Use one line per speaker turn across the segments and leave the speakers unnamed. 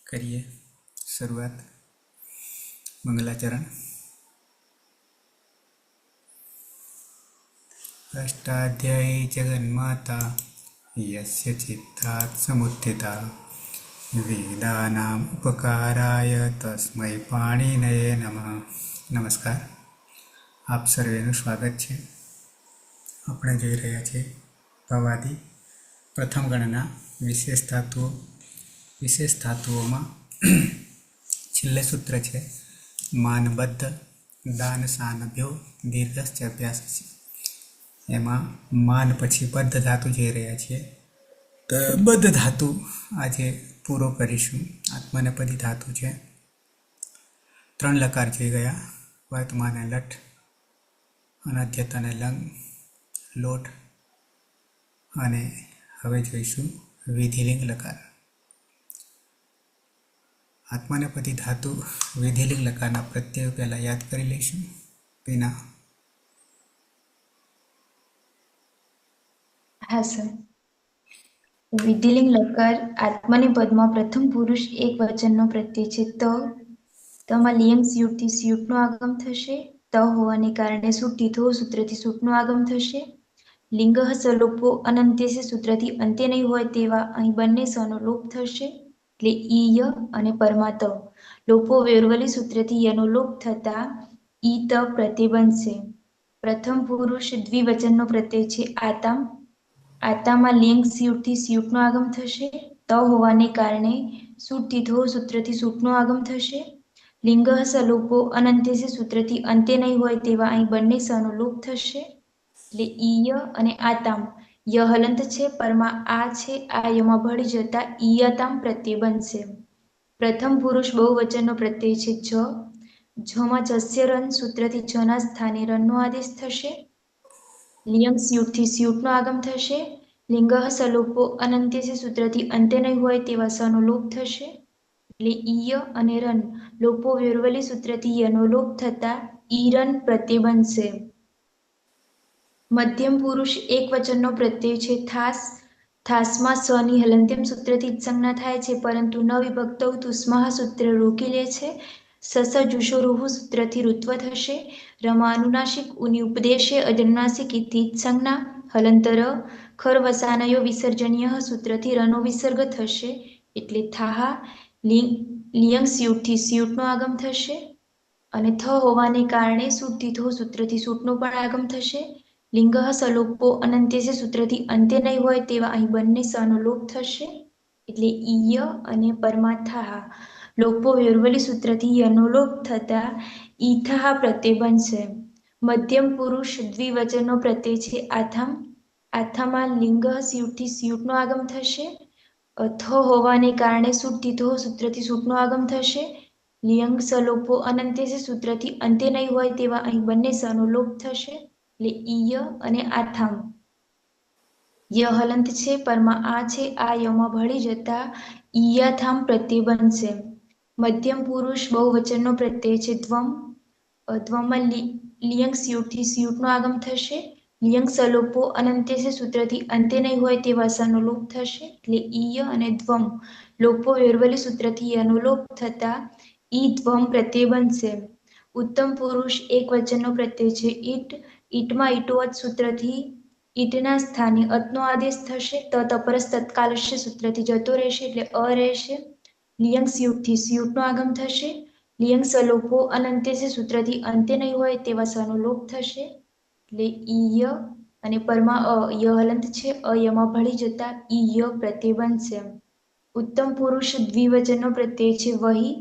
करिए शुरुआत। मंगलाचरण। अष्टाध्यायी जगन्माता यस्य चित्तात् समुत्थिता वेदानाम् उपकाराय तस्मै पाणिनये नमः। नमस्कार, आप सर्वेનું સ્વાગત છે। આપણે જોઈ રહ્યા છીએ ભવાદી પ્રથમ ગણના વિશેષ ધાતુઓમાં છેલ્લે સૂત્ર છે માનબદ્ધ દાન સાનભ્યો દીર્ઘશ્ચ અભ્યાસ છે। એમાં માન પછી બદ્ધ ધાતુ જોઈ રહ્યા છીએ। તો બદ્ધ ધાતુ આજે પૂરો કરીશું। આત્મનેપદી ધાતુ છે। 3 લકાર જોઈ ગયા, વર્તમાન લટ, અનદ્યત અને લંગ, લોટ, અને હવે જોઈશું વિધિલિંગ લકાર। આત્મનેપદી ધાતુ વિધિલિંગ લકારના પ્રત્યય પહેલા યાદ કરી લઈશું। પીના।
हाँ सर। विधिलिंग लकार आत्मनेपदमां प्रथम पुरुष एक वचननो प्रत्यय छे। तमां लिंग स्यूटथी स्यूटनो આગમ થશે। त હોવાને કારણે સુટીથો સૂત્રથી સૂટનો આગમ થશે। લિંગઃ સલોપો અનંત્યસે સૂત્રથી અંતે નહીં હોય તેવા અહીં બંને સનો લોપ થશે, એટલે ઈય અને પરમાત લોપો વેરવલી સૂત્રથી યનો લોપ થતા ઈ ત પ્રત્યય બનશે। પ્રથમ પુરુષ દ્વિવચનનો પ્રત્યય છે આતામ। આતામાં લિંગ સ્યુટથી સ્યુટનો આગમ થશે। ત હોવાને કારણે સુટીથો સૂત્રથી સૂટનો આગમ થશે। લિંગઃ સલોપો અનંત્યસે સૂત્રથી અંતે નહીં હોય તેવા અહીં બંને સનો લોપ થશે, એટલે ઈય અને આતામ। ય હલંત છે, પરમાં આ છે, આ યમાં ભળી જતા ઈયતામ પ્રત્યય બનશે। પ્રથમ પુરુષ બહુવચનનો પ્રત્યય છે જ। જમાં જસ્ય રન સૂત્રથી જના સ્થાને રનનો આદેશ થશે। લિયંગ સ્યુટથી સ્યુટનો આગમ થશે। લિંગઃ સલોપો અનંત્યસે સૂત્રથી અંતે નહીં હોય તેવા સનો લોપ થશે, એટલે ઈય અને રન લોપો વેરવલી સૂત્રથી યનો લોપ થતા ઈરન પ્રત્યય બનશે। મધ્યમ પુરુષ એક વચનનો પ્રત્યય છે થાસ। થાસમાં સની હલંત્યમ સૂત્રથી જ સંજ્ઞા થાય છે, પરંતુ ન વિભક્તૌ તુસ્મઃ સૂત્ર રોકી લે છે। સસ જુષો રૂહુ સૂત્રથી ઋત્વ થશે। રમાનુનાસિક ઉની ઉપદેશે અજનુનાસિક ઇતિ જ સંજ્ઞા। હલંતર ખરવસાનયો વિસર્જનીય સૂત્રથી રનો વિસર્ગ થશે, એટલે થાહા। લિયંગ સ્યુટથી સ્યુટનો આગમ થશે, અને થ હોવાને કારણે સુટીથો સૂત્રથી સૂટનો પણ આગમ થશે। લિંગઃ સલોપો અનંત્યસે સૂત્રથી અંતે નહીં હોય તેવા અહીં બંને સનો લોપ થશે, એટલે ઈય અને પરમાથાહા લોપો વેરવલી સૂત્રથી યનો લોપ થતા ઈથાહા પ્રત્યય બનશે। મધ્યમ પુરુષ દ્વિવચનનો પ્રત્યય છે આથામ। આથામાં લિંગઃ સ્યુટથી સ્યુટનો આગમ થશે। થ હોવાને કારણે સુટીથો સૂત્રથી સૂટનો આગમ થશે। લિયંગ સલોપો અનંત્યસે સૂત્રથી અંતે નહીં હોય તેવા અહીં બંને સનો લોપ થશે, એટલે ઈય અને આથામ। ય હલંત છે, પરમાં આ છે, આ યમાં ભળી જતા ઈયાથામ પ્રત્યય બનશે। મધ્યમ પુરુષ બહુવચનનો પ્રત્યય છે દ્વમ। દ્વમમાં લિયંગ સ્યુટથી સ્યુટનો આગમ થશે। લિયંગ સલોપો અનંત્યસે સૂત્રથી અંતે નહીં હોય તેવા સનો લોપ થશે, એટલે ઈય અને દ્વમ લોપો વેરવલી સૂત્રથી યનો લોપ થતા ઈ દ્વમ પ્રત્યય બનશે। ઉત્તમ પુરુષ એક વચનનો પ્રત્યય છે ઈટ। ઈટમાં ઈટોવત સૂત્રથી ઈટના સ્થાને અતનો આદેશ થશે। તપરસ તત્કાલસ્ય સૂત્રથી જતો રહેશે, એટલે અ રહેશે। લિયંગ સ્યુટથી સ્યુટનો આગમ થશે। લિયંગ સલોપો અનંત્યસે સૂત્રથી અંતે નહીં હોય તેવા સનો લોપ થશે, એટલે ઈય અને પરમાં ય હલંત છે, અયમાં ભળી જતા ઈય પ્રત્યય બનશે। ઉત્તમ પુરુષ દ્વિવચનનો પ્રત્યય છે વહી।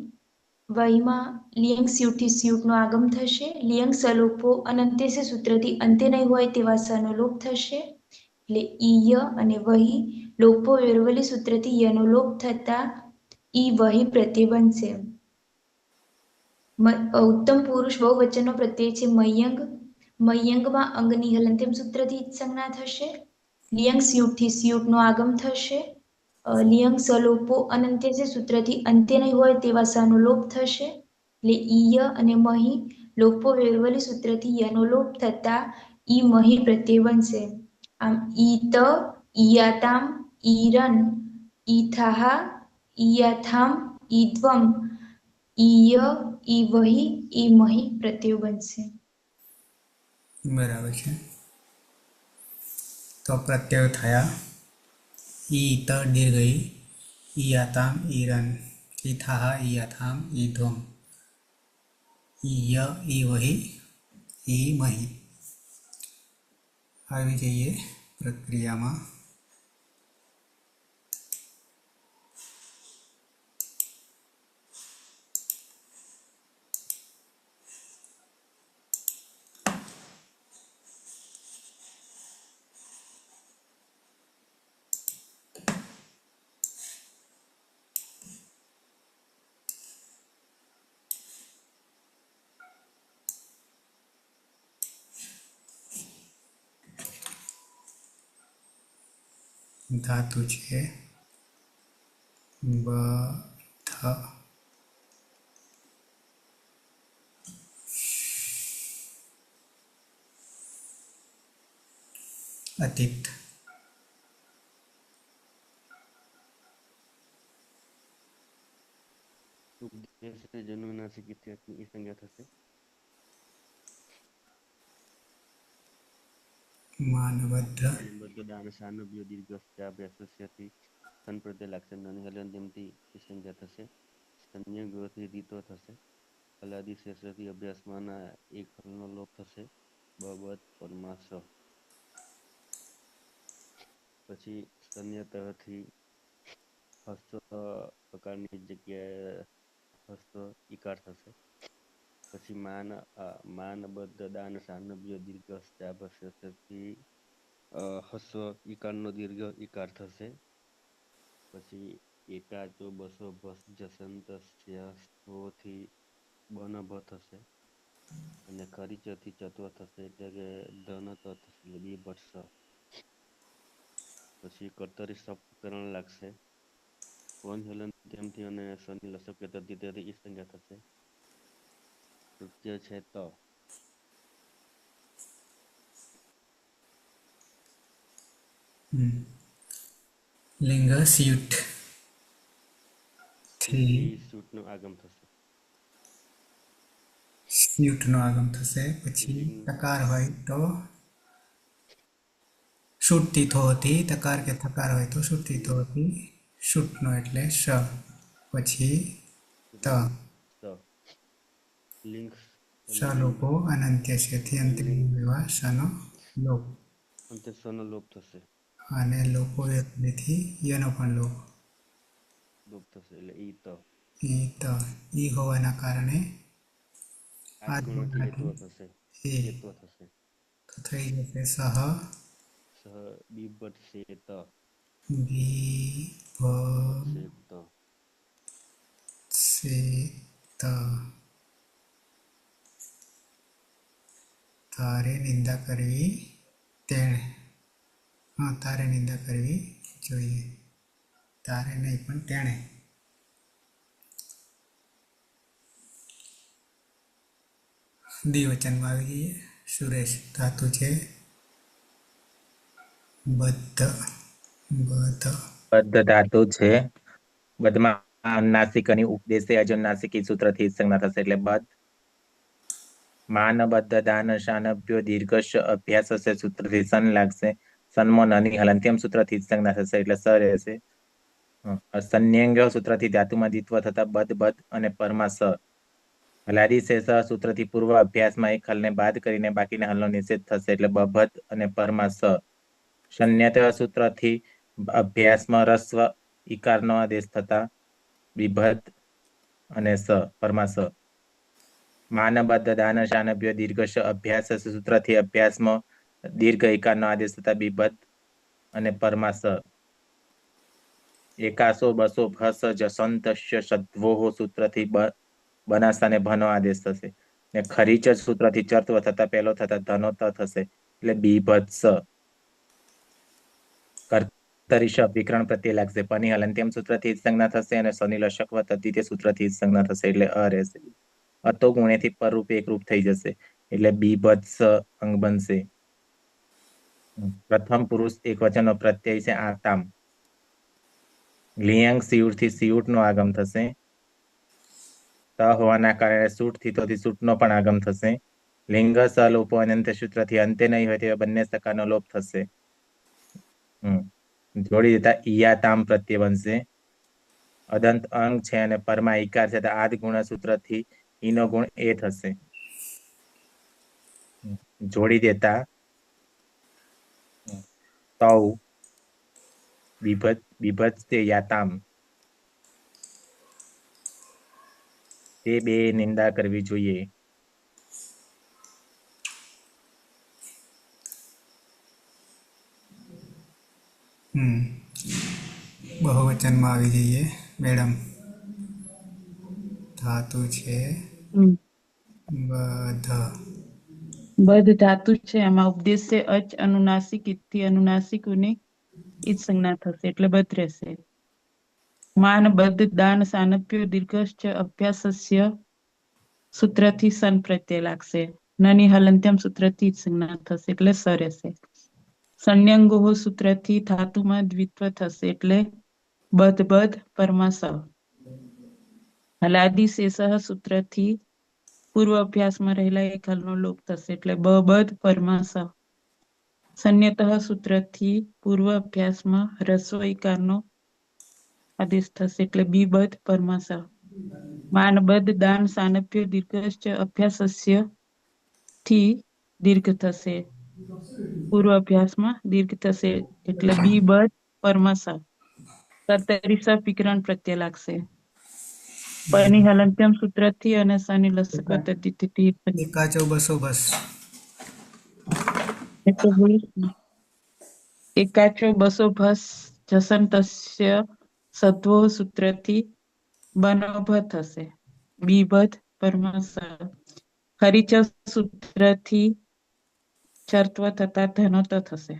વહીમાં લિયંગ સ્યુટથી સ્યુટનો આગમ થશે। લિયંગ સલોપો અનંત્યસે સૂત્રથી અંતે નહીં હોય તેવા સનો લોપ થશે, એટલે ઈય અને વહી લોપો વેરવલી સૂત્રથી યનો લોપ થતા ઈ વહી પ્રત્યય બનશે। ઉત્તમ પુરુષ બહુવચનનો પ્રત્યય છે મયંગ। મયંગમાં અંગની હલંત્યમ સૂત્રથી જ સંજ્ઞા થશે। લિયંગ સ્યુટથી સ્યુટનો આગમ થશે। લિયંગ સલોપો અનંત્યસે સૂત્રથી અંતે નહીં હોય તેવા સનો લોપ થશે, એટલે ઈય અને મહી લોપો વેરવલી સૂત્રથી યનો લોપ થતા ઈ મહી પ્રત્યય બનશે। આમ ઈત, ઈયાતામ, ઈરન, ઈથાહા, ઈયાથામ ઈદ્વમ, ઈય, ઈવહી, ઈમહી પ્રત્યયો બનશે.
બરાબર છે. તો પ્રત્યયો થયા ઈ ત દીર્ઘ ઈયાતામ ઈરન ઈથાહ ઈયથામ ઈધ્વમ ઈય ઈવહી ઈમહી. આવી જઈએ પ્રક્રિયામાં. ધાતુ છે બ થ અતીત.
ઉપદેશ જન્મનાસિક ઇત્યાદિની ઈ સંજ્ઞા થશે.
માનબદ્ધ
બધો દાન સાનુભ્ય દીર્ઘસ્યાભ્યાસસ્યથી સંપ્રત્યય લાક્ષણ નાની હલંત્યમથી ઈ સંજ્ઞા થશે. સંયોગોથી રીતો થશે. હલાદી શેષથી અભ્યાસમાંના એક હલનો લોપ થશે. બબત પરમાસ. પછી સ્તન્યતથી હસ્ત પ્રકારની જગ્યાએ હસ્ત ઈકાર થશે. પછી માનબદ્ધ દાન સાનભ્ય દીર્ઘસ્યાભ્યાસથી હસ્વ ઈકારનો દીર્ઘ ઈકાર થશે. પછી એકાચો બસો ભસ જસંતથી બનભ થશે. અને ખરીચથી ચત્વ થશે એટલે કે ધન ત થશે એટલે બી ભટ્સ. પછી કર્તરી સપકરણ લાગશે. વન હલન તેમથી અને શનિ લસક તેથી ઈ સંજ્ઞા થશે. તૃતીય છે તો
લિંગ સ્યુટ થી
સૂટનો આગમ થશે.
સ્યુટનો આગમ થશે. પછી ટકાર હોય તો શુટથી થોથી, તકાર કે થકાર હોય તો શુટથી થોથી, શુટનો એટલે શ. પછી ત
લિંગ
સ લોકો અનંત્ય છે થી અંતિમ વિવાહ શનો લોપ.
અંતે સનો લોપ થશે.
અને લોકો વ્યક્તિથી યનો પણ
લોપ થશે એટલે ઈ તો
ઈ ત ઈ હોવાના કારણે
આ ગુણથી એત્વ થશે.
એ
એત્વ થશે.
તો થઈ જશે સહ
સહ બીભટ સેત
વિભક્ત
સેત.
સેત. તારે નિંદા કરવી તેણે. હા, તારે નિંદા કરવી જોઈએ. તારે નહીં પણ તેણે. દ્વિવચનમાં આવી જઈએ. સુરેશ ધાતુ છે બદ્ધ. બદ્ધ
બદ્ધ ધાતુ છે. બદ્ધમાં નાસિક અને ઉપદેશ અજુનાસિક સૂત્રથી સંજ્ઞા થશે એટલે બદ્ધ. માનબદ્ધ દાન શાનભ્યો દીર્ઘશ અભ્યાસ હશે સૂત્રથી સન લાગશે. સન્મો નની હલંત્યમ સૂત્રથી સંજ્ઞા થશે એટલે સ રહેશે. સંન્યંગ સૂત્રથી ધાતુમાં દ્વિત્વ થતા બદ બદ અને પરમાં સ. હલાદી શેષ સૂત્રથી પૂર્વ અભ્યાસમાં એક હલને બાદ કરીને બાકીના હલનો નિષેધ થશે એટલે બભત અને પરમાં સ. શન્યત સૂત્રથી અભ્યાસમાં રસ્વ ઈકારનો આદેશ થતા વિભત અને સ પરમાં સ. માનબદ્ધ દાન શાનભ્ય દીર્ઘશ અભ્યાસ સૂત્રથી અભ્યાસમાં દીર્ઘ ઈકારનો આદેશ થતા બીભત અને પરમાં સ. એકાસો બસો ભસ જસંતસ્ય સદ્વોહ સૂત્રથી બનાસાને ભનો આદેશ થશે. ને ખરીચ સૂત્રથી ચર્ત્વ થતા પહેલો થતા ધનો ત થશે એટલે બીભત્સ. કર્તરિશ વિકરણ પ્રત્યે લાગશે. પની હલંત્યમ સૂત્રથી સંજ્ઞા થશે અને શનિ લશકવ તદ્વિતીય સૂત્રથી સંજ્ઞા થશે એટલે અ રહેશે. અતો ગુણેથી પરરૂપ એકરૂપ થઈ જશે એટલે બીભત્સ અંગ બનશે. પ્રથમ પુરુષ એક વચનનો પ્રત્યય છે આતામ. લિયંગ સિયુટથી સિયુટનો આગમ થશે. ત હોવાના કારણે સૂટ થીતોથી સૂટનો પણ આગમ થશે. લિંગ સ લોપો અને અંત્ય સૂત્રથી અંતે નહીં હોય તેવા બંને સકારનો લોપ થશે. જોડી દેતા ઈયાતામ પ્રત્યય બનશે. અદંત અંગ છે અને પરમાં ઈકાર છે તો આદ ગુણ સૂત્રથી ઈનો ગુણ એ થશે. જોડી દેતા તૌ બીભત્સે યાતામ, તે બે નિંદા કરવી જોઈએ.
બહુવચનમાં આવી જઈએ મેડમ. ધાતુ છે બધ.
બધ ધાતુ છે, એમાં ઉપદેશ્ય અચ અનુનાસિક ઇત્થી અનુનાસિક ઉની ઈજ સંજ્ઞા થશે એટલે બધ રહેશે. માન બદ્ધ દાન સાનપ્યો દીર્ઘશ્ચ અભ્યાસસ્ય સૂત્રથી સન પ્રત્યય લાગશે. નની હલંત્યમ સૂત્રથી ઈજ સંજ્ઞા થશે એટલે સ રહેશે. સંન્યંગો સૂત્રથી ધાતુમાં દ્વિત્વ થશે એટલે બધ બધ પરમાં સ. હલાદી શેષ સૂત્રથી પૂર્વ અભ્યાસમાં રહેલા એક હલનો લોપ થશે એટલે બ બધ પરમાં સ. સંન્યતઃ સૂત્રથી પૂર્વ અભ્યાસમાં હ્રસ્વ ઈકારનો આદેશ થશે એટલે બી બધ પરમાં સ. માન બધ દાન સાનપ્ય દીર્ઘશ્ચ અભ્યાસસ્ય થી દીર્ઘ થશે, પૂર્વ અભ્યાસમાં દીર્ઘ થશે એટલે બી બધ પરમાં સ. કર્તરી સ વિકરણ પ્રત્યય લાગશે. પરની હલંત્યમ સૂત્રથી અને સની લસક પદ્ધતિથી
એકાચો બસો બસ.
એકાચો બસો ભસ જસંતસ્ય સત્વો સૂત્રથી બનભ થશે બીભધ પરમાં સ. ખરીચ સૂત્રથી ચર્ત્વ થતા ધનોત થશે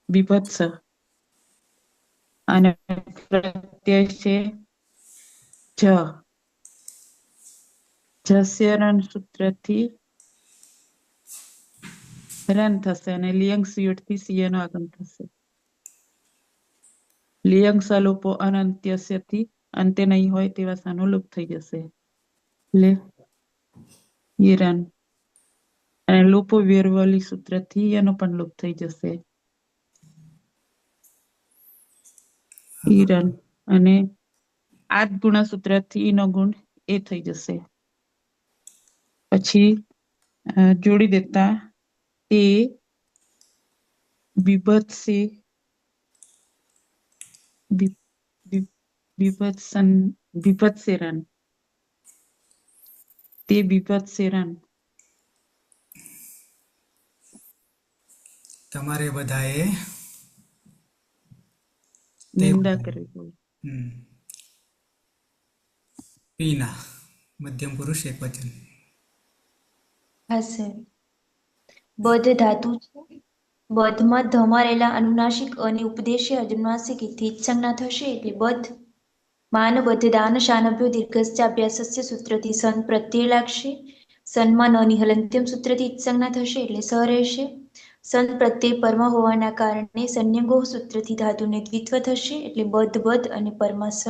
બીભત્સ. અને પ્રત્યય છે જ. જસ્ય રણ સૂત્રથી રન થશે અને લિયંગ સુયોટથી સિયનો આગમ થશે. લિયંગ સલોપો અનંત્યસ્યથી અંતે નહીં હોય તેવા સાનો લોપ થઈ જશે એટલે યરન. અને લોપો વેરવલી સૂત્રથી એનો પણ લોપ થઈ જશે ઈરન. અને આદ ગુણ સૂત્રથી ઈનો ગુણ એ થઈ જશે. પછી જોડી દેતા તે બીભત્સે બીભત્સેરન, તે બીભત્સેરન.
તમારે બધાએ
નિંદા કરવી જોઈએ.
પીના મધ્યમ પુરુષ એક વચન.
હા સર. બધ ધાતુ છે. બધમાં ધમારેલા અનુનાસિક અને ઉપદેશ્ય અનુનાસિક ઇથી સંજ્ઞા થશે એટલે બધ. માન બધ દાન શાનભ્યો દીર્ઘસ્યાભ્યાસસ્ય સૂત્રથી સન પ્રત્યય લાગશે. સનમાં નની હલંત્યમ સૂત્રથી સંજ્ઞા થશે એટલે સ રહેશે. સન પ્રત્યય પરમાં હોવાના કારણે સંન્યંગો સૂત્રથી ધાતુને દ્વિત્વ થશે એટલે બધ બધ અને પરમાં સ.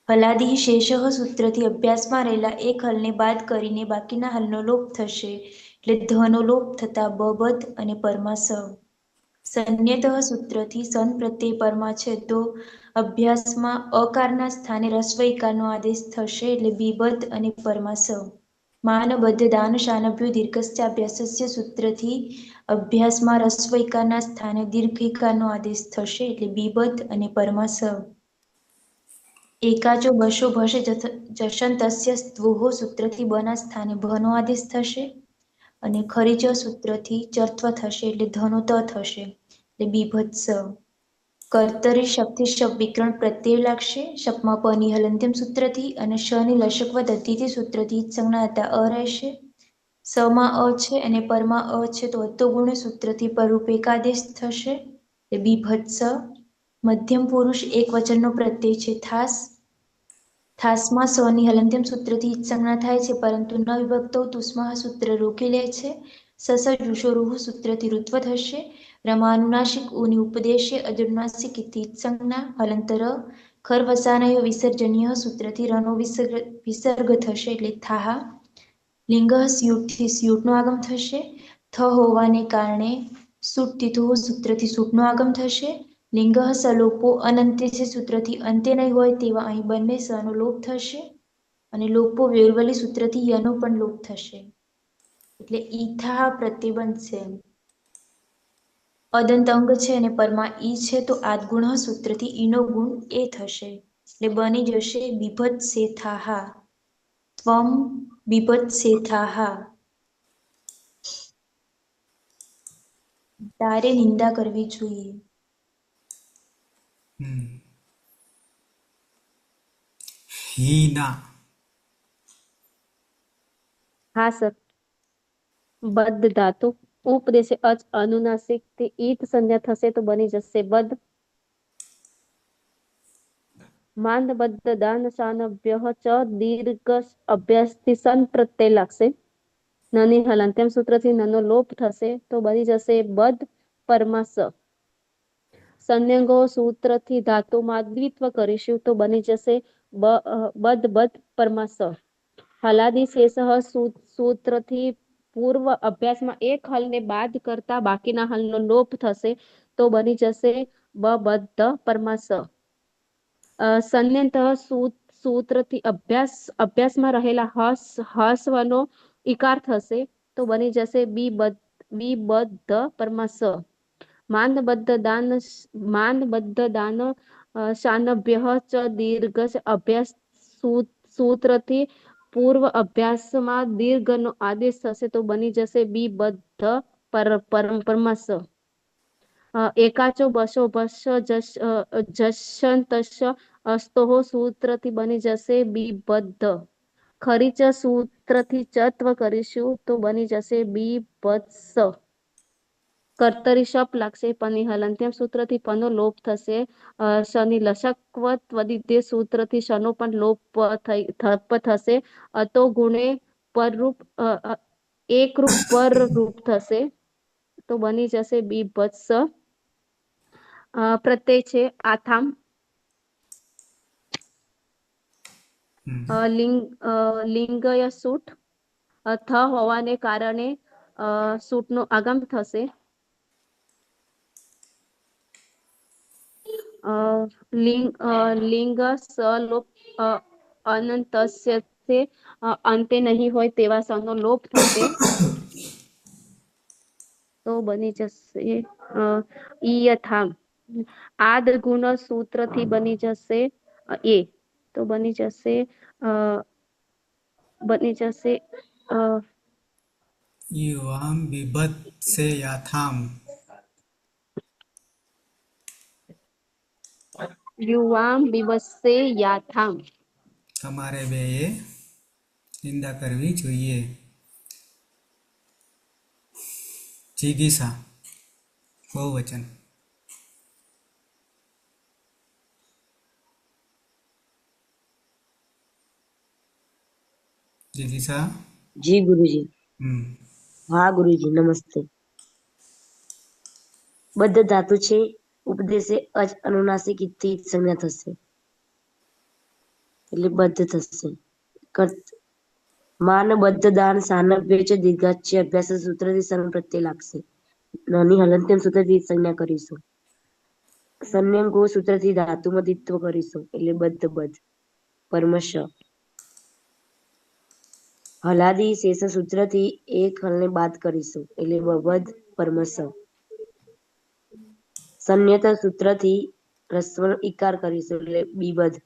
હલાદી શેષ સૂત્રથી અભ્યાસમાં રહેલા એક હલને બાદ કરીને બાકીના હલનો લોપ થશે એટલે ધનો લોપ થતા બધ અને પરમાં સ. સંન્યતઃ સૂત્રથી સન પ્રત્યય પરમાં છે તો અભ્યાસમાં અકારના સ્થાને રસ્વ ઈકારનો આદેશ થશે એટલે બીબધ અને પરમાં સ. માન બદ્ધ દાન શાનભ્યો દીર્ઘસ્યાભ્યાસસ્ય સૂત્રથી અભ્યાસમાં રસ્વ ઈકારના સ્થાને દીર્ઘ ઈકારનો આદેશ થશે એટલે બીબધ અને પરમાં સ. એકાચો બશો ભષે જશંતસ્ય સ્ત્વોહો સૂત્રથી બના સ્થાને ભનો આદેશ થશે અને ખરીચ સૂત્રથી ચર્ત્વ થશે એટલે ધનો ત થશે એટલે બીભત્સ. કર્તરી શક્તિ શબ વિકરણ પ્રત્યય લાગશે. શપમાં પની હલંત્યમ સૂત્રથી અને શની લશક પદ્ધતિથી સૂત્રથી સંજ્ઞા હતા અ રહેશે. સમાં અ છે અને પરમાં અ છે તો અતો ગુણ સૂત્રથી પરરૂપ એકાદેશ થશે એટલે બીભત્સ. મધ્યમ પુરુષ એક વચનનો પ્રત્યય છે થાસ. થાસમાં સની હલંત્યમ સૂત્રથી સંજ્ઞા થાય છે પરંતુ ન વિભક્તો તુસ્મા સૂત્ર રોકી લે છે. સસ જુષોરુહ સૂત્રથી ઋત્વ થશે. રમાનુનાસિક ઉની ઉપદેશ્ય અજુનાસિક ઇતિ સંજ્ઞા હલંતર ખર વસાનયો વિસર્જનીય સૂત્રથી રનો વિસર્ગ થશે એટલે થાહા. લિંગ સ્યુટથી સ્યુટનું આગમ થશે. થ હોવાને કારણે સુટ તિથું સૂત્રથી સૂટનું આગમ થશે. લિંગ સલોપો અનંતે છે સૂત્રથી અંતે નહીં હોય તેવા અહીં બંને સનો લોપ થશે. અને લોપો વેરવલી સૂત્રથી યનો પણ લોપ થશે. એટલે ઈથા પ્રત્યય બનશે. અદંત અંગ છે અને પરમાં ઈ છે તો આદગુણ સૂત્રથી ઈનો ગુણ એ થશે. એટલે બની જશે બીભત્સેથાહા. ત્વમ બીભત્સેથાહા. તારે નિંદા કરવી જોઈએ.
હીના.
હા સર. બદ્ધ ધાતુ ઉપદેશે અચ અનુનાસિક થી ઈત સંજ્ઞા થશે તો બની જશે બદ્ધ. માંદ બદ્ધ દાન શાનભ્ય ચ દીર્ઘ અભ્યાસ થી સન પ્રત્યય લાગશે. નની હલંત્યમ સૂત્રથી નનો લોપ થશે તો બની જશે બદ્ધ પરમસ. સંયંગો સૂત્રથી ધાતુમાં દ્વિત્વ કરીશું તો બની જશે બદ્ધ બદ્ધ પરમસ. હલાદી શેષ સૂત્રથી પૂર્વ અભ્યાસમાં એક હલને બાદ કરતા બાકીના હલનો લોપ થશે તો બની જશે બદ્ધ પરમસ. સંયંત સૂત્રથી અભ્યાસમાં રહેલા હસ્વનો ઇકાર થશે તો બની જશે બીબદ્ધ પરમસ. માંદબદ્ધ દાન શાનભ્ય ચ દીર્ઘ અભ્યાસ સૂત્રથી પૂર્વ અભ્યાસમાં દીર્ઘનો આદેશ થશે તો બની જશે બીબદ્ધ પરમસ. એકાચો બસો ભસ જશંતશ અસ્તોહ સૂત્રથી બની જશે બીબદ્ધ. ખરીચ સૂત્રથી ચત્વ કરીશું તો બની જશે બીભત્સ. કર્તરી શપ લાગશે પની હલંત્યમ સૂત્રથી પનો લોપ થશે. શનિ લશકવ ત્વદિત્ય સૂત્રથી શનો પણ લોપ થશે. અતો ગુણે પરરૂપ એકરૂપ પર રૂપ થશે તો બની જશે બીભત્સ. પ્રત્યય છે આથામ. લિંગય સૂટ થ હોવાને કારણે સૂટનો આગમ થશે. લિંગ સલોપ અનંતસ્ય અંતે નહીં હોય તેવા સનો લોપ થશે તો બની જશે ઈયથામ. આદ ગુણ સૂત્રથી બની જશે એ તો બની જશે
યુવામ બીભત્સેયાથામ.
યુવામ વિવસ્સે યાથામ.
તમારે બેએ નિંદા કરવી જોઈએ. જિગીસા બહુવચન. જિગીસા.
जी गुरुजी. हाँ गुरुजी नमस्ते. બદ્ધ ધાતુ છે ઉપદેશે અજ અનુનાસિક થી સંજ્ઞા થશે એટલે બદ્ધ થશે. માન બદ્ધ દાન સાનભ્ય છે દીર્ઘાચ્ય અભ્યાસ સૂત્રથી સન પ્રત્યય લાગશે. નાની હલંત્યમ સૂત્રથી સંજ્ઞા કરીશું. સંયંગો સૂત્રથી ધાતુમાં દ્વિત્વ કરીશું એટલે બદ્ધ બદ્ધ પરમશ. હલાદી શેષ સૂત્રથી એક હલને બાદ કરીશું એટલે બદ્ધ પરમશ. સંયત સૂત્રથી રસ્વનો ઇકાર કરીશું એટલે બીબદ્ધ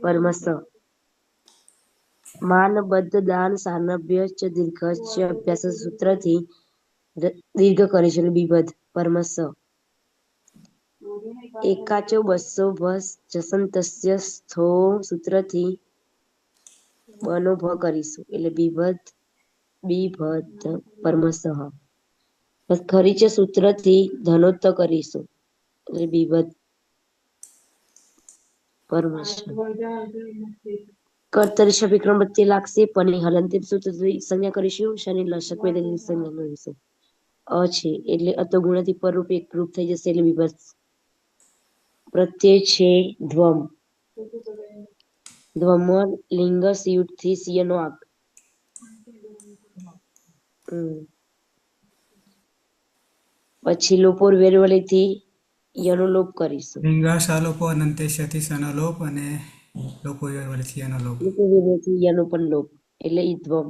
પરમસ. માન બદ્ધ દાન સાનભ્ય ચ દીર્ઘાચ્ય અભ્યાસ સૂત્રથી દીર્ઘ કરીશું એટલે બીબદ્ધ પરમસ. એકાચો બસો ભસ જસંતસ્ય સ્થો સૂત્રથી બનો ભ કરીશું એટલે બીભદ્ધ પરમસ. ખરીચ સૂત્રથી ધનોત્ત કરીશું એટલે બીભદ્ધ પરમશ. કર્તરી શપ વિક્રમ પ્રત્યય લાગશે પની હલંત્યમ સૂત્રથી સંજ્ઞા કરીશું. શનિ લશક વેદથી સંજ્ઞા કરીશું. છે એટલે અતો ગુણથી પરરૂપ એકરૂપ થઈ જશે એટલે વિભક્ત. પ્રત્યય છે ધ્વમ ધ્વમ લિંગ સિયુટ થી સિયનો આગ. પછી લોપોર વેરવલી થી યનો લોપ કરીશું.
લિંગા શાલોપો અનંતેશ્યથી સનો લોપ અને લોકો વળથી એનો લોપ.
લોપોર વેરવલી થી યનો પણ લોપ એટલે ઈ ધ્વમ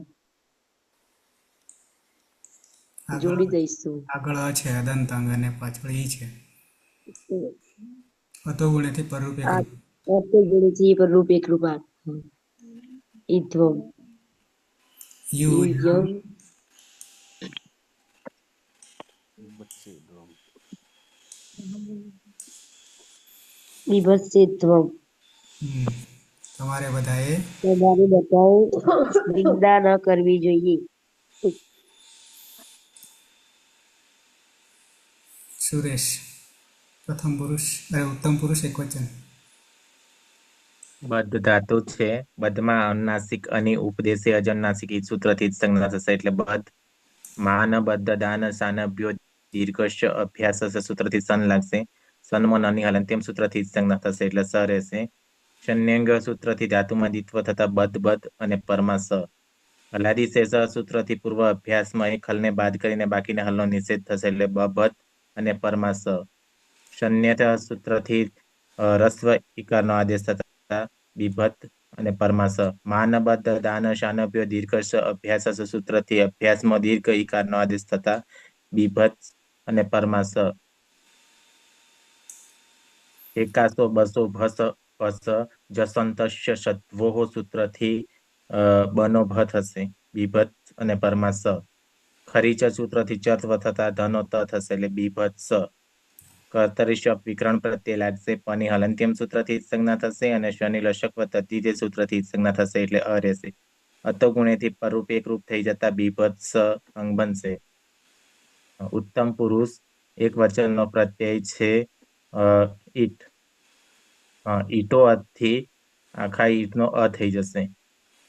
જોડી દઈશું.
આગળ અ છે અદંત અંગ અને પાછળ ઈ છે. અતો ગુણેથી પરરૂપ એક
આ અર્થ જોડે થી પર રૂપ એક રૂપ આ ઈ ધ્વમ
યુ
ઈ યમ
બીભત્સે ધ્વમ.
બીભત્સે ધ્વમ.
તમારે બધાએ
તમારે બધાએ નિંદા ન કરવી જોઈએ.
સુરેશ પ્રથમ પુરુષ ઉત્તમ પુરુષ એક વચન.
બદ્ધ ધાતુ છે. બદ્ધમાં અનુનાસિક અને ઉપદેશે અજનુનાસિક ઈ સૂત્રથી જ સંજ્ઞા થશે એટલે બદ્ધ. માન બદ્ધ દાન સાનભ્યો દીર્ઘશ અભ્યાસ સૂત્રથી સન લાગશે. સન્મન અને હલંત્યમ સૂત્રથી જ સંજ્ઞા થશે એટલે સ રહેશે. શન્યંગ સૂત્રથી ધાતુમાં દ્વિત્વ થતા બદ્ધ અને પરમાં સ. હલાદી શેષ સૂત્રથી પૂર્વ અભ્યાસમાં એક હલને બાદ કરીને બાકીના હલનો નિષેધ થશે એટલે બધ અને પરમાં સ. શન્યતા સૂત્રથી રસ્વ ઇકારનો આદેશ થતા બીભત અને પરમાં સ. માનબદ્ધ દાન શાનભ્યો દીર્ઘશ અભ્યાસ સૂત્રથી અભ્યાસમાં દીર્ઘ ઇકારનો આદેશ થતા બીભત અને પરમાં સ. એકાસો બસો ભસ ભસ જસંતસ્ય શત્વોહ સૂત્રથી બનો ભ થશે બીભત અને પરમાં સ. ખરીચ સૂત્રથી ચત્વ થતા ધનો ત થશે એટલે બીભત સ. કર્તરી શપ વિકરણ પ્રત્યે લાગશે. પની હલંત્યમ સૂત્રથી સંજ્ઞા થશે અને શનિ લશક તદ્ધિતે સૂત્રથી સંજ્ઞા થશે એટલે અ રહેશે. અતો ગુણેથી પરરૂપ એક રૂપ થઈ જતા બીભત સ અંગ બનશે. ઉત્તમ પુરુષ એક વચનનો પ્રત્યય છે ઈટ. ઈટો થી આખા ઈટનો અ થઈ જશે.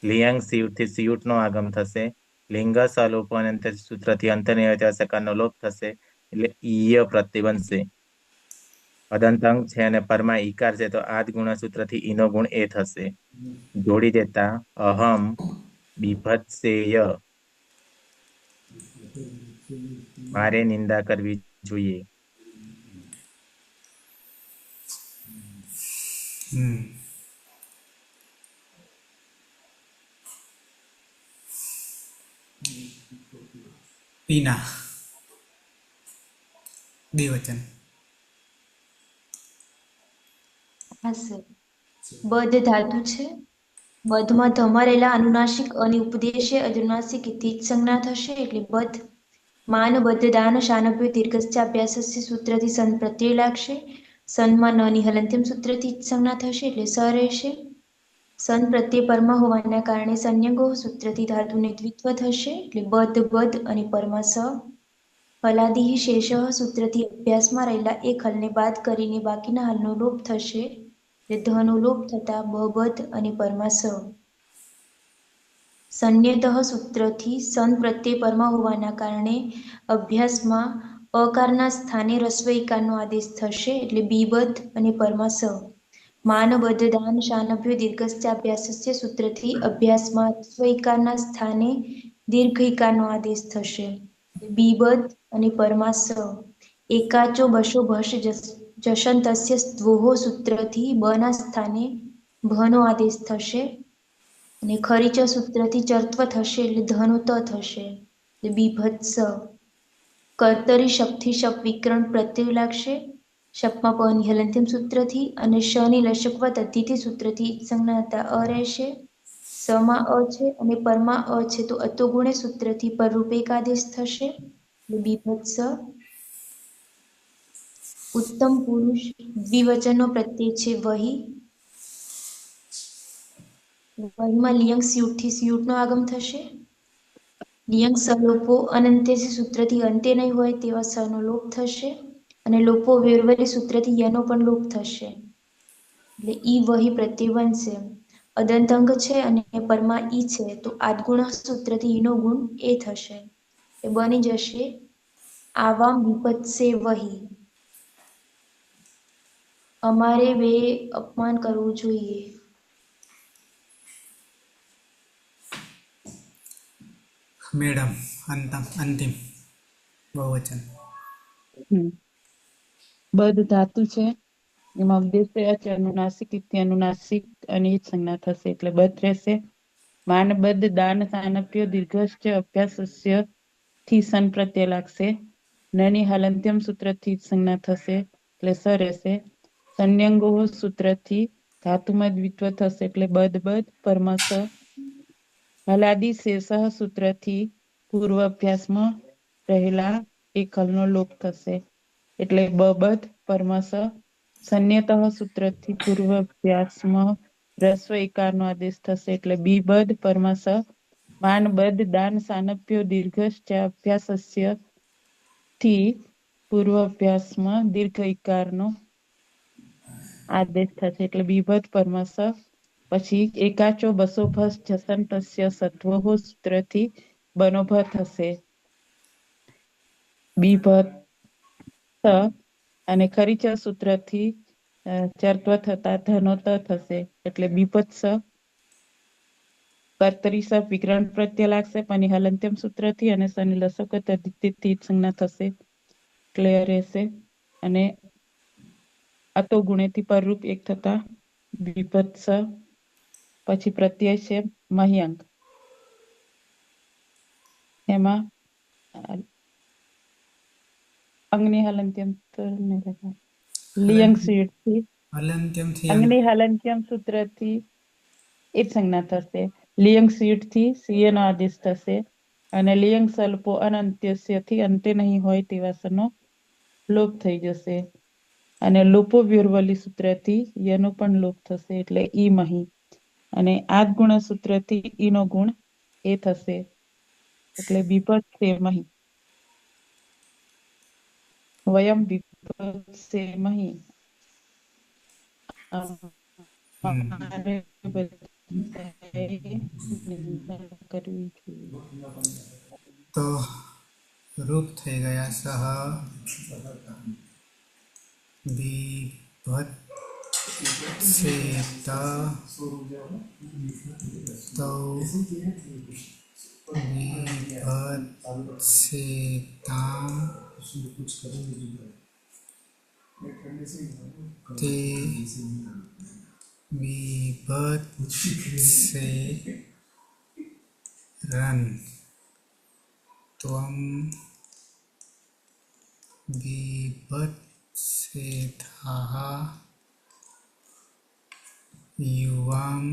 લિયાંગ સિયુટથી સિયુટનો આગમ થશે. લિંગ સલોપો અનંત સૂત્રથી અંતર્નિર્વૃત્ત સકારનો લોપ થશે એટલે ઈય પ્રત્યય બનશે. અદંતંગ છે અને પરમાં ઈકાર છે તો આદ ગુણ સૂત્રથી ઈનો ગુણ એ થશે. જોડી દેતા અહમ બીભત્સેય મારે નિંદા કરવી જોઈએ.
પીના બે વચન.
હા સર. બદ્ધ ધાતુ છે. બદ્ધમાં ધમરેલા અનુનાસિક અને ઉપદેશે અજનુનાસિક થી જ સંજ્ઞા થશે એટલે બદ્ધ. માન બદ્ધ દાન શાનભ્યો દીર્ઘસ્ય અભ્યાસસ્ય સૂત્રથી સન પ્રત્યય લાગશે. સનમાં નની હલંત્યમ સૂત્રથી જ સંજ્ઞા થશે એટલે સ રહેશે. સન પ્રત્યય પરમાં હોવાના કારણે સંયંગો સૂત્રથી ધાતુને દ્વિત્વ થશે એટલે બદ્ધ અને પરમાં સ. હલાદી શેષ સૂત્રથી અભ્યાસમાં રહેલા એક હલને બાદ કરીને બાકીના હલનો લોપ થશે એટલે ધનો લોપ થતા બધ અને પરમાં સ. સંન્યતઃ સૂત્રથી સન પ્રત્યય પરમાં હોવાના કારણે અભ્યાસમાં અકારના સ્થાને રસ્વ ઇકારનો આદેશ થશે એટલે બીબધ અને પરમાં સ. માન બદ્ધ દાન શાનભ્યો દીર્ઘસ્ય અભ્યાસસ્ય સૂત્રથી અભ્યાસમાં રસ્વ ઇકારના સ્થાને દીર્ઘ ઇકારનો આદેશ થશે બીબધ અને પરમાં સ. એકાચો બશો ભશ જશંતસ્ય સ્ત્વોહો સૂત્રથી બ ના સ્થાને ભનો આદેશ થશે અને ખરીચ સૂત્રથી ચર્ત્વ થશે એટલે ધનો ત થશે એટલે બીભત્સ. કર્તરી શપથી શપ વિકરણ પ્રત્યય લાગશે. શપમાં પની હલંત્યમ સૂત્રથી અને શની લશકવ તદ્ધિતિ સૂત્રથી સંજ્ઞા હતા અ રહેશે. સમાં અ છે અને પરમાં અ છે તો અતોગુણે સૂત્રથી પરરૂપ એક આદેશ થશે એટલે બીભત્સ. ઉત્તમ પુરુષ દ્વિવચનનો પ્રત્યય છે વહી. વહીમાં લિયંગ સ્યુટથી સ્યુટનો આગમ થશે. લિયંગ સલોપો અનંત્યથી સૂત્રથી અંતે નહીં હોય તેવા સનો લોપ થશે અને લોપો વેરવલી સૂત્રથી યનો પણ લોપ થશે એટલે ઈ વહી પ્રત્યય બનશે. અદંતંગ છે અને પરમાં ઈ છે તો આદગુણ સૂત્રથી ઈનો ગુણ એ થશે એ બની જશે આવામ વિપત્સે વહી. અમારે બે અપમાન કરવું જોઈએ.
મેડમ અંતિમ બહુવચન.
બધ ધાતુ છે એમાં ઉદ્દેશ્ય છે અનુનાસિક ઇતિ અનુનાસિક અને ઈ જ સંજ્ઞા થશે એટલે બધ રહેશે. માન બદ્ધ દાન સાનપ્ય દીર્ઘશ્ચ અભ્યાસસ્ય થી સન પ્રત્યય લાગશે. નની હાલંત્યમ સૂત્રથી જ સંજ્ઞા થશે એટલે સ રહેશે. સંન્યંગો સૂત્રથી ધાતુમાં દ્વિત્વ થશે એટલે બધ પરમસ. હલાદી શેષ સૂત્રથી પૂર્વ અભ્યાસમાં રહેલા એક હલનો લોપ થશે એટલે બધ પરમસ. સંન્યતઃ સૂત્રથી પૂર્વ અભ્યાસમાં રસ્વ એકારનો આદેશ થશે એટલે બીબધ પરમસ. માન બદ્ધ દાન સાનપ્યો દીર્ઘશ્ચ અભ્યાસસ્ય થી પૂર્વ અભ્યાસમાં દીર્ઘ ઇકારનો આદેશ થશે એટલે બીભદ પરમસ. પછી એકાચો બસોભસ જસંતસ્ય સત્વો સૂત્રથી બનોભ થશે. બીભત અને ખરીચ સૂત્રથી ચર્ત્વ થતા ધનોત થશે એટલે બીભત્સ. કર્તરી સ વિગ્રહણ પ્રત્યય લાગશે પણ હલંત્યમ સૂત્રથી અને શનિ લસક તદ્ધિતથી સંજ્ઞા થશે એટલે રહેશે. અને અતો ગુણેથી પરરૂપ એક થતા વિભત્સ. પછી પ્રત્યય છે મહ્યંક. એમાં અંગની હલંત્યમ લિયંગ સીટથી
હલંત્યમથી
અંગની હલંત્યમ સૂત્રથી એ જ સંજ્ઞા થશે. લિયંગ સીટથી સીએ નો આદેશ થશે અને લિયંગ સલ્પો અનંત્યસ્યથી અંતે નહીં હોય તેવા સનો લોપ થઈ જશે. અને લોપો વ્યુર્વલી સૂત્રથી યનો પણ લોપ થશે એટલે ઈ મહી. અને આદ ગુણ સૂત્રથી ઈનો ગુણ એ થશે એટલે વિભત છે મહી. વયમ વિભત્સે મહી.
હમ.
અમારે બધાએ નિંદા કરવી જોઈએ.
તો રૂપ થઈ ગયા સહ વિભત સેત તૌ વિભત સેતામ તે વિભત સે રન ત્વમ વિભત સેથાઃ યુવામ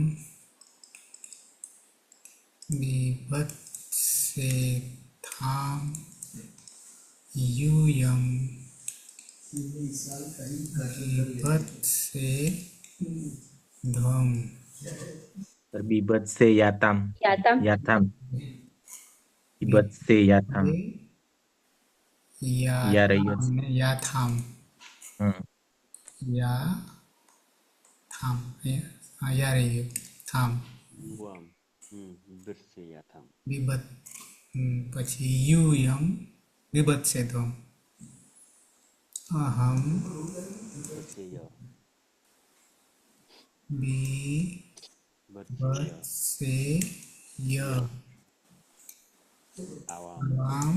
વિભત સેથામ यूयम विभत से ध्वम
બીભત્સે યાતામ
યાતામ
યાથામ બીભત્સે યાથામ યા રહ્યો છે.
याथाम
હમ
याथाम या रही थाम
યુવામ દૃશ્યયાથામ
विभत પછી यूयम विभत से ध्वम अहम
દૃશ્ય
विभत
ભત્સેય
से य
આવામ
वाम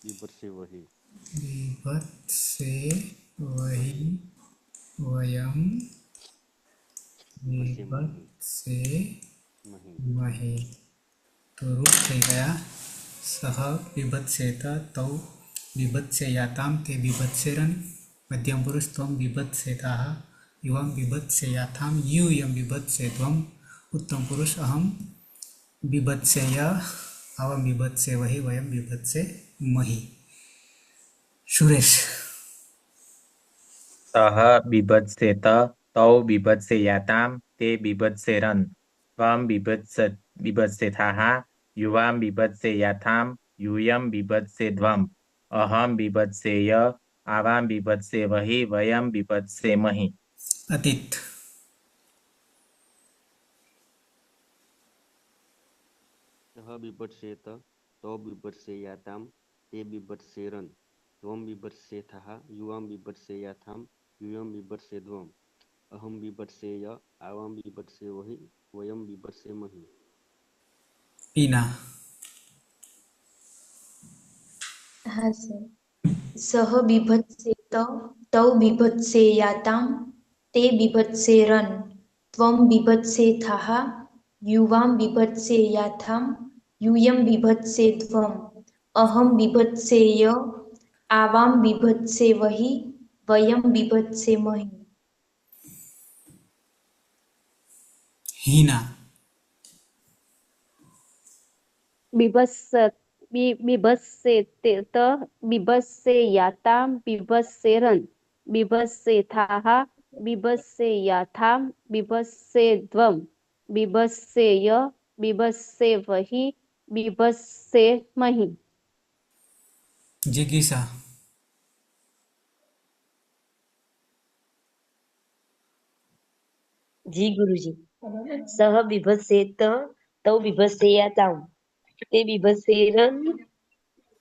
વિભત્સે વહી
विभत से वही वयम विभत से
મહી
मही तो रूप થઈ ગયા સહ વિભત સેત તૌ વિભત से याताम ते विभत से रन मध्यम पुरुष त्वम विभत सेताः युवम विभत से याथाम यूयम विभत से त्वम उत्तम पुरुष अहम विभत से य अवम विभत से वही वयम विभत से मही सुरेश
સહ બીભત્સેત તૌ બીભત્સે યાતામ તે બીભત્સે રન ત્વમ બીભત્સેથાઃ યુવામ બીભત્સે યાથામ यूयम बीभत्से ध्वम अहम बीभत्से य आवाम बीभत्से वही वयम बीभत्से मही
अतीत
સહ બિભત્સેત તૌ બિભત્સેયાતામ તે બિભત્સેરન ત્વમ બિભત્સેથઃ યુવામ બિભત્સેયાથામ यूयं बिभर्षेध्वम् अहं बिभर्षेय आवां बिभर्षे वहि वयं बिभर्षेमहि
ઈના
હા સર. સહ બીભત્સેત તૌ બીભત્સેયાતામ તે બીભત્સેરન ત્વં બીભત્સેથાહ યુવાં બીભત્સેયાથામ यूयं बीभत्सेध्वम् अहं बीभत्सेय आवां बीभत्सेवहि वयं बीभत्सेमहि
હીના
बिभत्सेत बिभत्सेयातां बिभत्सेरन् बिभत्सेथाः बिभत्सेयाथां बिभत्सेध्वम् बिभत्सेय बिभत्सेवहि बिभत्सेमहि
જિગીસા
જી ગુરુજી. સહ બીભત્સેત તૌ બીભત્સેયાતામ તે બીભત્સેરન.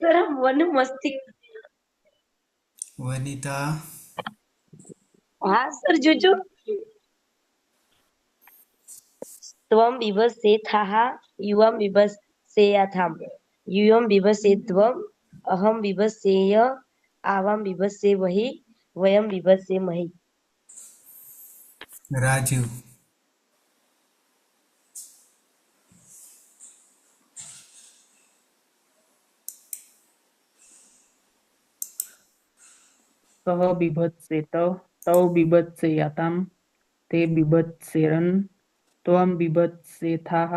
સર આ મને મસ્તી.
વનિતા
હા સર જોજો. ત્વં બીભત્સેથાહ યુવાં બીભત્સેયાથામ યુયં બીભત્સેધ્વम् અહં બીભત્સેય આવાં બીભત્સેમહિ વયં બીભત્સેમહિ
રાજુ
સહ બીભત્સેત તૌ બીભત્સેયાતામ તે બીભત્સેરન ત્વં બીભત્સેથાહ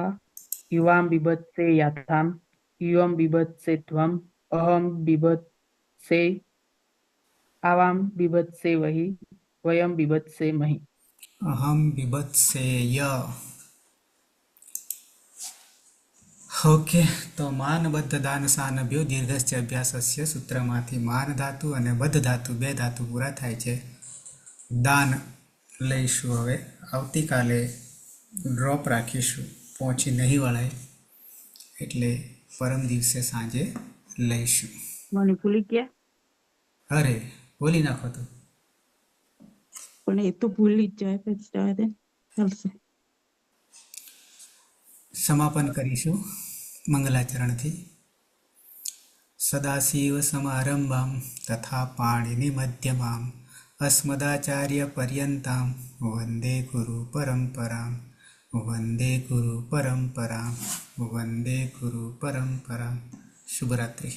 યુવાં બીભત્સેયાથામ યુયં બીભત્સેધ્વम् અહં બીભત્સે આવાં બીભત્સેવહિ વયં બીભત્સેમહિ
અહમ બીભત્સેય. ઓકે, તો માનબદ્ધ દાન સાનભ્યો દીર્ઘસ્ય અભ્યાસસ્ય સૂત્રમાંથી માન ધાતુ અને બદ્ધ ધાતુ બે ધાતુ પૂરા થાય છે. દાન લઈશું હવે. આવતીકાલે ડ્રોપ રાખીશું, પહોંચી નહીં વળાય એટલે પરમ દિવસે સાંજે લઈશું.
મને ભૂલી ગયા,
અરે બોલી નાખો તો.
પણ એ તો ભૂલી જ જાય, પછી જવા દે, ચાલશે.
સમાપન કરીશું મંગલાચરણથી. સદાશિવ સમારંભામ તથા પાણીની મધ્યમામ અસ્મદાચાર્ય પર્યંતામ વંદે ગુરુ પરંપરામ વંદે ગુરુ પરંપરામ વંદે ગુરુ પરંપરામ. શુભરાત્રિ.